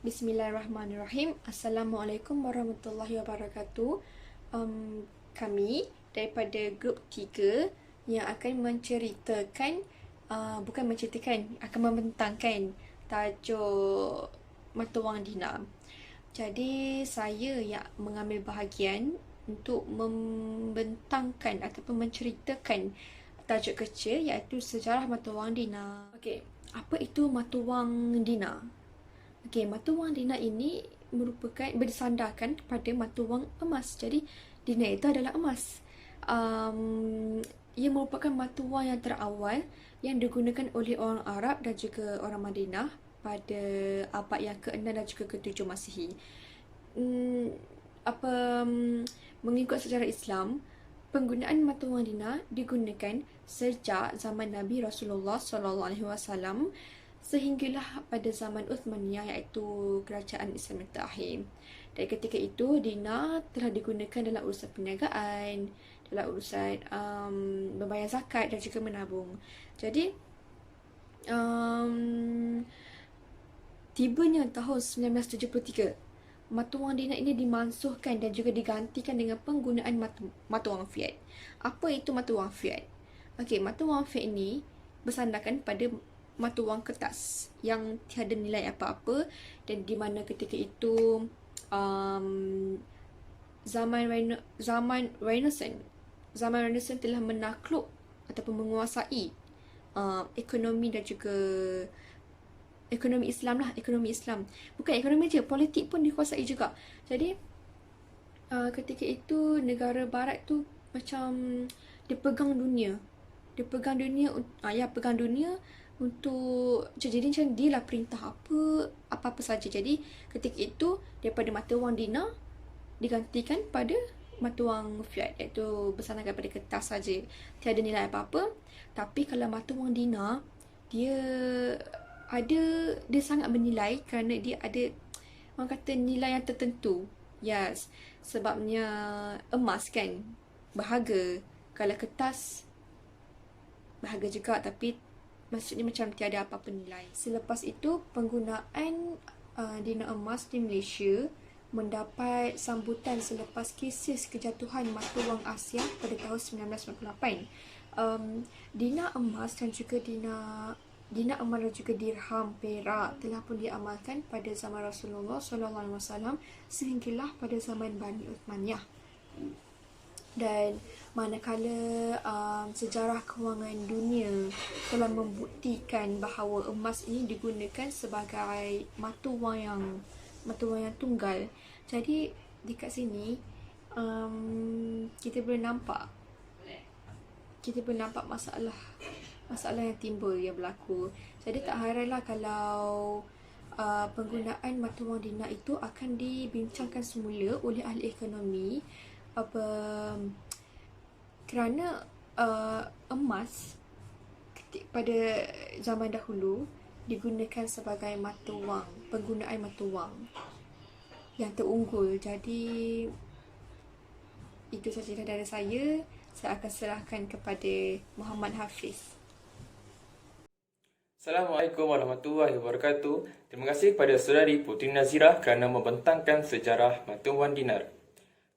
Bismillahirrahmanirrahim. Assalamualaikum warahmatullahi wabarakatuh. Kami daripada grup 3 yang akan menceritakan, akan membentangkan tajuk Mata Wang Dina. Jadi saya yang mengambil bahagian untuk membentangkan ataupun menceritakan tajuk kecil iaitu Sejarah Mata Wang Dina. Okey, apa itu Mata Wang Dina? Okey, mata wang Dina ini merupakan bersandarkan kepada mata wang emas. Jadi, Dina itu adalah emas. Ia merupakan mata wang yang terawal yang digunakan oleh orang Arab dan juga orang Madinah pada abad yang ke-6 dan juga ke-7 Masihi. Mengikut sejarah Islam, penggunaan mata wang Dina digunakan sejak zaman Nabi Rasulullah SAW sehinggalah pada zaman Uthmaniyah iaitu kerajaan Islam yang terakhir. Dan ketika itu, Dina telah digunakan dalam urusan perniagaan, dalam urusan membayar zakat dan juga menabung. Jadi, tibanya tahun 1973, mata wang Dina ini dimansuhkan dan juga digantikan dengan penggunaan mata wang fiat. Apa itu mata wang fiat? Okey, mata wang fiat ini bersandarkan pada mata wang kertas yang tiada nilai apa-apa, dan di mana ketika itu zaman Renaissance telah menakluk ataupun menguasai ekonomi dan juga ekonomi Islam. Bukan ekonomi je, politik pun dikuasai juga. Jadi ketika itu negara barat tu macam pegang dunia untuk jadi macam dia lah perintah apa-apa saja. Jadi ketika itu daripada mata wang Dina digantikan pada mata wang fiat, iaitu bersandarkan pada kertas saja, tiada nilai apa-apa. Tapi kalau mata wang Dina, dia sangat bernilai kerana dia ada, orang kata, nilai yang tertentu. Yes, sebabnya emas kan berharga, kalau kertas berharga juga, tapi maksudnya macam tiada apa-apa nilai. Selepas itu, penggunaan Dina emas di Malaysia mendapat sambutan selepas krisis kejatuhan mata wang Asia pada tahun 1998. Dina emas dan juga Dina emas dan juga dirham perak telah pun diamalkan pada zaman Rasulullah SAW sehinggalah pada zaman Bani Uthmaniyah. Dan manakala sejarah kewangan dunia telah membuktikan bahawa emas ini digunakan sebagai mata wang yang tunggal. Jadi dekat sini kita boleh nampak masalah yang timbul, yang berlaku. Jadi tak hairanlah kalau penggunaan mata wang Dina itu akan dibincangkan semula oleh ahli ekonomi, kerana emas pada zaman dahulu digunakan sebagai penggunaan mata wang yang terunggul. Jadi itu sahaja dari saya. Saya akan serahkan kepada Muhammad Hafiz. Assalamualaikum warahmatullahi wabarakatuh. Terima kasih kepada Saudari Putri Nazirah kerana membentangkan sejarah mata wang dinar.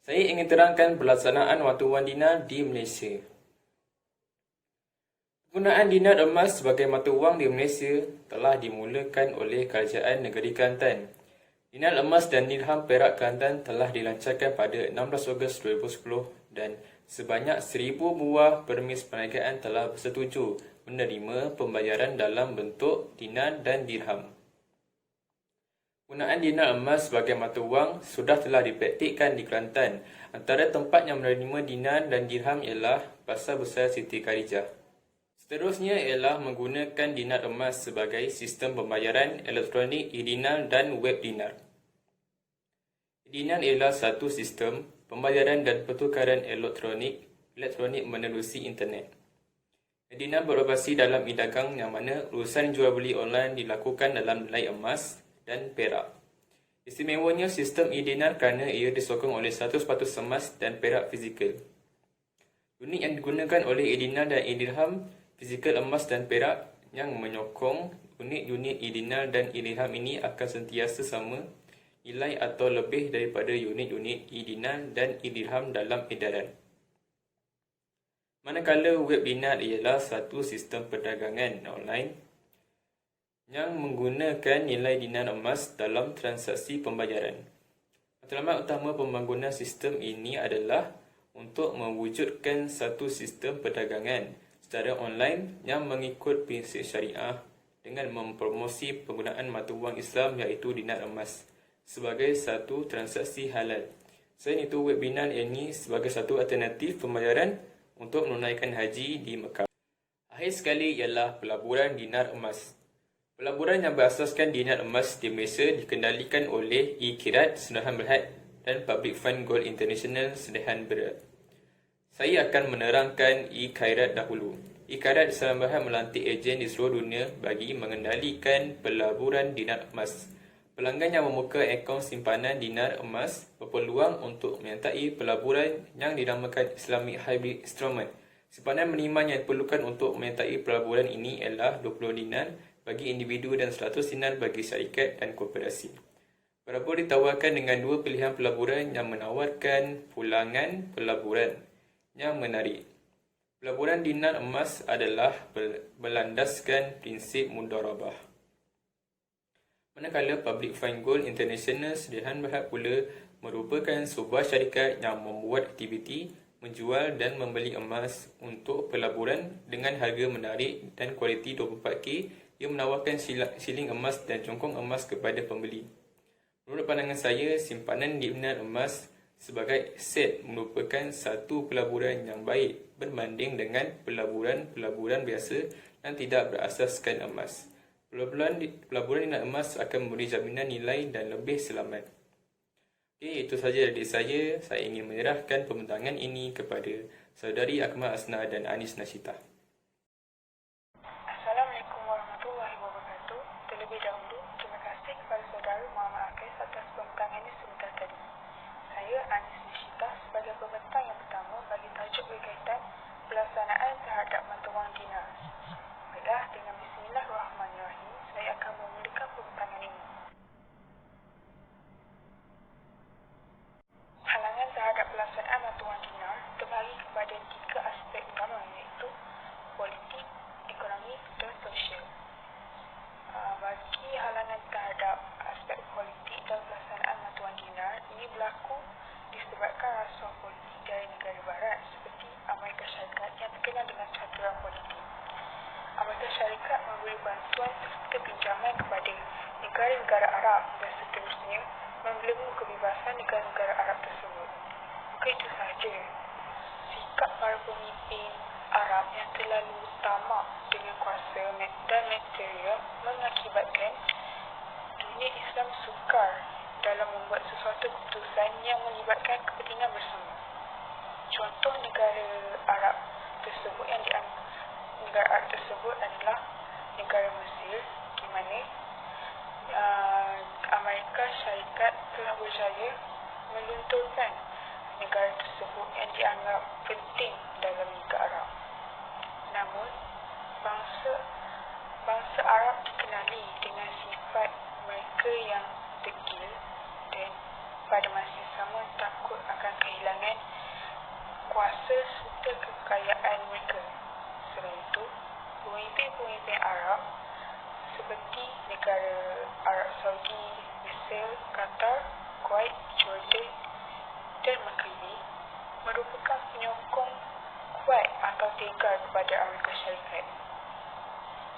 Saya ingin terangkan pelaksanaan mata wang dinar di Malaysia. Penggunaan dinar emas sebagai mata wang di Malaysia telah dimulakan oleh Kerajaan Negeri Kelantan. Dinar emas dan dirham perak Kelantan telah dilancarkan pada 16 Ogos 2010 dan sebanyak 1,000 buah permis perniagaan telah bersetuju menerima pembayaran dalam bentuk dinar dan dirham. Penggunaan dinar emas sebagai mata wang telah dipraktikkan di Kelantan. Antara tempat yang menerima dinar dan dirham ialah Pasar Besar Siti Khadijah. Seterusnya ialah menggunakan dinar emas sebagai sistem pembayaran elektronik e-dinar dan web dinar. E-dinar ialah satu sistem pembayaran dan pertukaran elektronik menerusi internet. E-dinar beroperasi dalam e-dagang yang mana urusan jual beli online dilakukan dalam nilai emas dan perak. Istimewanya sistem e-dinar kerana ia disokong oleh 100% emas dan perak fizikal. Unit yang digunakan oleh e-dinar dan e-dirham, fizikal emas dan perak, yang menyokong unit-unit idinal dan ilham ini akan sentiasa sama nilai atau lebih daripada unit-unit idinal dan ilham dalam edaran. Manakala web dinar ialah satu sistem perdagangan online yang menggunakan nilai dinar emas dalam transaksi pembayaran. Matlamat utama pembangunan sistem ini adalah untuk mewujudkan satu sistem perdagangan secara online yang mengikut prinsip syariah dengan mempromosi penggunaan mata wang Islam iaitu dinar emas sebagai satu transaksi halal. Selain itu, web dinar ini sebagai satu alternatif pembayaran untuk menunaikan haji di Mekah. Akhir sekali ialah pelaburan dinar emas. Pelaburan yang berasaskan dinar emas di Malaysia dikendalikan oleh E-Kirat Sunahan Berhad dan Public Fund Gold International Sunahan Berhad. Saya akan menerangkan E-Kirat dahulu. E-Kirat Sunahan Berhad melantik ejen di seluruh dunia bagi mengendalikan pelaburan dinar emas. Pelanggan yang membuka akaun simpanan dinar emas berpeluang untuk menyertai pelaburan yang dinamakan Islamic Hybrid Instrument. Simpanan minimal yang diperlukan untuk menyertai pelaburan ini ialah 20 dinar bagi individu dan 100 dinar bagi syarikat dan korporasi. Pelabur ditawarkan dengan dua pilihan pelaburan yang menawarkan pulangan pelaburan yang menarik. Pelaburan dinar emas adalah berlandaskan prinsip mudharabah. Manakala Public Fund Gold International Sunahan Berhad pula merupakan sebuah syarikat yang membuat aktiviti menjual dan membeli emas untuk pelaburan dengan harga menarik dan kualiti 24K yang menawarkan siling emas dan congkong emas kepada pembeli. Menurut pandangan saya, simpanan dinar emas sebagai aset merupakan satu pelaburan yang baik berbanding dengan pelaburan biasa yang tidak berasaskan emas. Pelaburan dinar emas akan memberi jaminan nilai dan lebih selamat. Okey, itu sahaja dari saya. Saya ingin menyerahkan pembentangan ini kepada saudari Akmal Asna dan Anis Nashita. Assalamualaikum warahmatullahi wabarakatuh. Terlebih dahulu, terima kasih kepada saudara Muhammad Akis atas pembentangannya sebentar tadi. Saya Anis Nashita sebagai pembentang yang pertama bagi tajuk berkaitan pelaksanaan terhadap mata wang dinar. Baiklah, dengan bismillahirrahmanirrahim, saya akan memulakan pembentangan ini. Halangan terhadap pelaksanaan mata wang dinar terbagi kepada tiga aspek utama iaitu politik, ekonomi dan sosial. Bagi halangan terhadap aspek politik dan pelaksanaan mata wang dinar, ini berlaku disebabkan rasuah politik dari negara barat seperti Amerika Syarikat yang terkenal dengan caturan politik. Amerika Syarikat memberi bantuan serta pinjaman kepada negara-negara Arab dan seterusnya membelenggu kebebasan negara-negara Arab tersebut. Bukan itu sahaja, sikap para pemimpin Arab yang terlalu tamak dengan kuasa dan material mengakibatkan dunia Islam sukar dalam membuat sesuatu keputusan yang melibatkan kepentingan bersama. Contoh negara Arab tersebut adalah negara Mesir, di mana Amerika Syarikat telah berjaya melunturkan negara tersebut yang dianggap penting dalam Liga Arab. Namun, bangsa Arab dikenali dengan sifat mereka yang degil dan pada masa yang sama takut akan kehilangan kuasa serta kekayaan mereka. Selain itu, pemimpin-pemimpin Arab seperti negara Arab Saudi, Mesir, Qatar, Kuwait, Jordan dan Maghribi merupakan penyokong kuat atau tegar kepada Amerika Syarikat.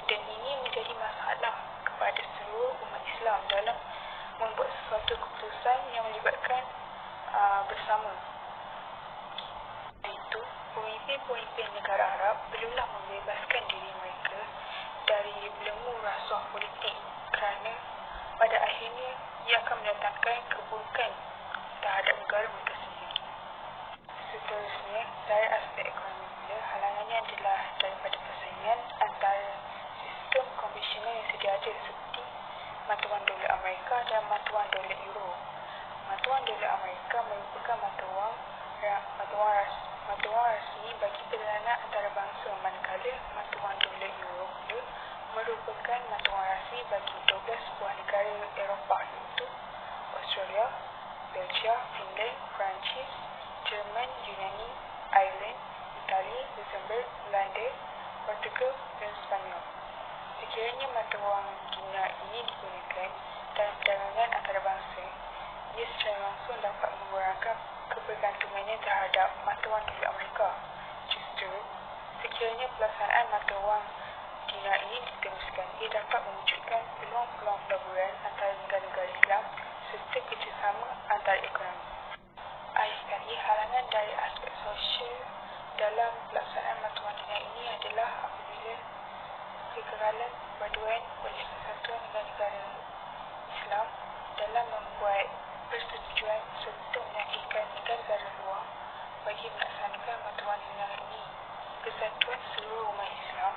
Dan ini menjadi masalah kepada seluruh umat Islam dalam membuat sesuatu keputusan yang melibatkan bersama. Itu, pemimpin-pemimpin negara Arab perlulah membebaskan diri mereka dari belenggu rasuah politik kerana pada akhirnya ia akan mendatangkan keburukan terhadap negara mereka sendiri. Seterusnya, dari aspek ekonomi pula, halangannya adalah daripada persaingan antara sistem konvensional yang sedia ada seperti mata wang dolar Amerika dan mata wang dolar Euro. Mata wang dolar Amerika merupakan mata wang rasmi bagi perdagangan antarabangsa, manakala mata wang dolar Euro pula merupakan mata wang rasmi bagi 12 buah negara Eropah iaitu Australia, Belgia, Finland, Perancis, Jerman, Yunani, Ireland, Itali, Luxembourg, Belanda, Portugal dan Sepanyol. Sekiranya mata wang dinar ini digunakan dalam perdagangan antarabangsa, ia secara langsung dapat mengurangkan kebergantungannya terhadap mata wang dolar Amerika. Justru, sekiranya pelaksanaan mata wang dinar ini diteruskan, ia dapat mewujudkan peluang-peluang pelaburan antara negara-negara Islam serta kerjasama antara ekonomi. Akhir sekali, halangan dari aspek sosial dalam pelaksanaan mata wang dinar ini adalah apabila kegagalan perpaduan oleh Persatuan Negara-Negara Islam dalam membuat persetujuan serta meyakinkan negara-negara luar bagi melaksanakan mata wang dinar ini. Kesatuan seluruh umat Islam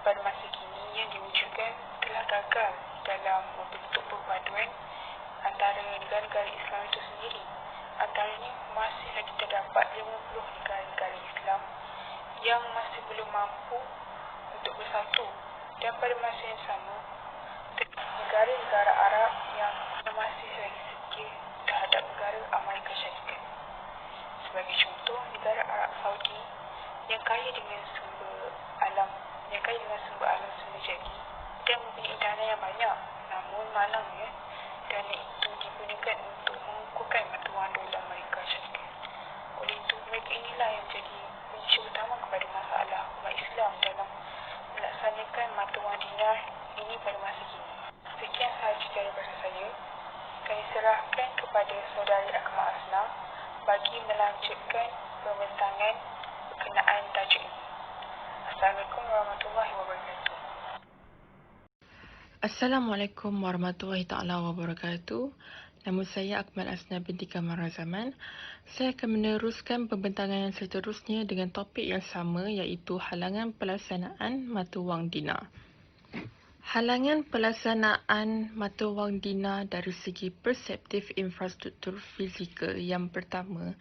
pada masa kini yang diwujudkan telah gagal dalam membentuk perpaduan antara negara-negara Islam itu sendiri. Antaranya masih lagi terdapat 50 negara-negara Islam yang masih belum mampu untuk bersatu, dan pada masa yang sama negara-negara Arab yang masih lagi setia terhadap negara Amerika Syarikat. Sebagai contoh, negara Arab Saudi yang kaya dengan sumber alam semula jadi dan mempunyai dana yang banyak, namun malangnya dana itu digunakan untuk mengukuhkan mata wang dolar Amerika Syarikat. Oleh itu, mereka inilah yang menjadi kunci utama kepada masalah umat Islam dalam melaksanakan mata wang dinar ini pada masa kini. Sekian sahaja daripada saya. Kami serahkan kepada saudari Akmal Asna bagi melanjutkan pembentangan berkenaan tajuk ini. Assalamualaikum warahmatullahi wabarakatuh. Assalamualaikum warahmatullahi taala wabarakatuh. Nama saya Akmal Asna binti Kamara Zaman. Saya akan meneruskan pembentangan yang seterusnya dengan topik yang sama, iaitu halangan pelaksanaan mata wang dinar. Halangan pelaksanaan mata wang dinar dari segi perseptif infrastruktur fizikal yang pertama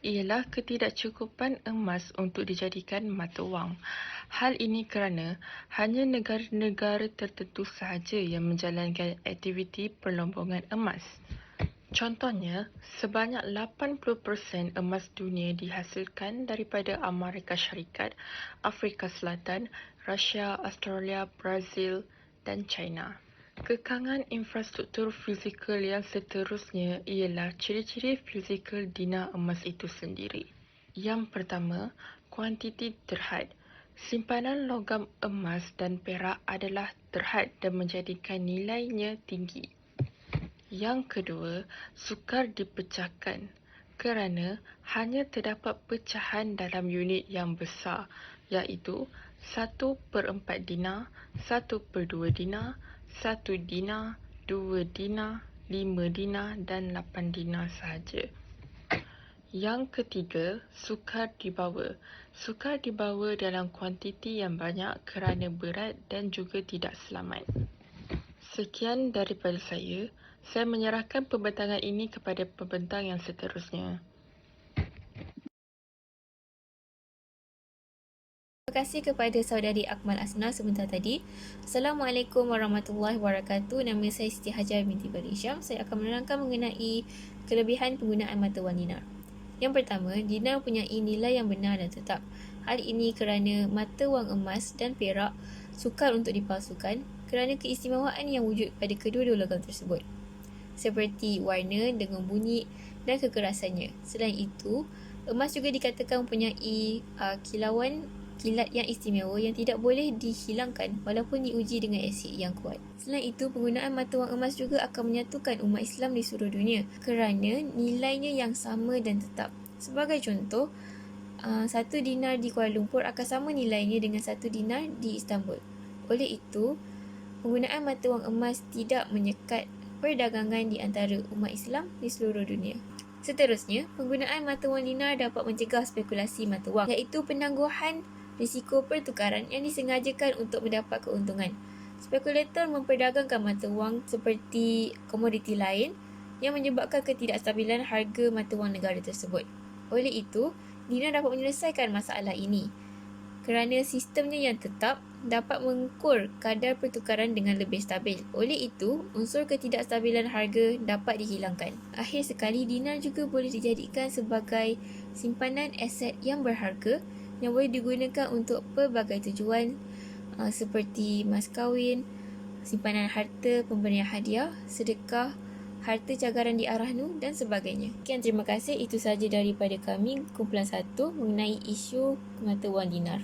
ialah ketidakcukupan emas untuk dijadikan mata wang. Hal ini kerana hanya negara-negara tertentu sahaja yang menjalankan aktiviti perlombongan emas. Contohnya, sebanyak 80% emas dunia dihasilkan daripada Amerika Syarikat, Afrika Selatan, Rusia, Australia, Brazil dan China. Kekangan infrastruktur fizikal yang seterusnya ialah ciri-ciri fizikal dinar emas itu sendiri. Yang pertama, kuantiti terhad. Simpanan logam emas dan perak adalah terhad dan menjadikan nilainya tinggi. Yang kedua, sukar dipecahkan kerana hanya terdapat pecahan dalam unit yang besar, iaitu 1/4 dinar, 1/2 dinar, 1 dinar, 2 dinar, 5 dinar dan 8 dinar sahaja. Yang ketiga, sukar dibawa. Sukar dibawa dalam kuantiti yang banyak kerana berat dan juga tidak selamat. Sekian daripada saya. Saya menyerahkan pembentangan ini kepada pembentang yang seterusnya. Terima kasih kepada saudari Akmal Asna sebentar tadi. Assalamualaikum warahmatullahi wabarakatuh. Nama saya Siti Hajar binti Barisham. Saya akan menerangkan mengenai kelebihan penggunaan mata wang dinar. Yang pertama, dinar mempunyai nilai yang benar dan tetap. Hal ini kerana mata wang emas dan perak sukar untuk dipalsukan kerana keistimewaan yang wujud pada kedua-dua logam tersebut, seperti warna dengan bunyi dan kekerasannya. Selain itu, emas juga dikatakan mempunyai kilat yang istimewa yang tidak boleh dihilangkan walaupun diuji dengan asid yang kuat. Selain itu, penggunaan mata wang emas juga akan menyatukan umat Islam di seluruh dunia kerana nilainya yang sama dan tetap. Sebagai contoh, 1 dinar di Kuala Lumpur akan sama nilainya dengan 1 dinar di Istanbul. Oleh itu, penggunaan mata wang emas tidak menyekat perdagangan di antara umat Islam di seluruh dunia. Seterusnya, penggunaan mata wang dinar dapat mencegah spekulasi mata wang, iaitu penangguhan risiko pertukaran yang disengajakan untuk mendapat keuntungan. Spekulator memperdagangkan mata wang seperti komoditi lain yang menyebabkan ketidakstabilan harga mata wang negara tersebut. Oleh itu, dinar dapat menyelesaikan masalah ini. kerana sistemnya yang tetap dapat mengukur kadar pertukaran dengan lebih stabil. Oleh itu, unsur ketidakstabilan harga dapat dihilangkan. Akhir sekali, dinar juga boleh dijadikan sebagai simpanan aset yang berharga yang boleh digunakan untuk pelbagai tujuan seperti mas kahwin, simpanan harta, pemberian hadiah, sedekah, harta cagaran di arah nu dan sebagainya. Sekian, terima kasih. Itu sahaja daripada kami, kumpulan 1 mengenai isu mata wang dinar.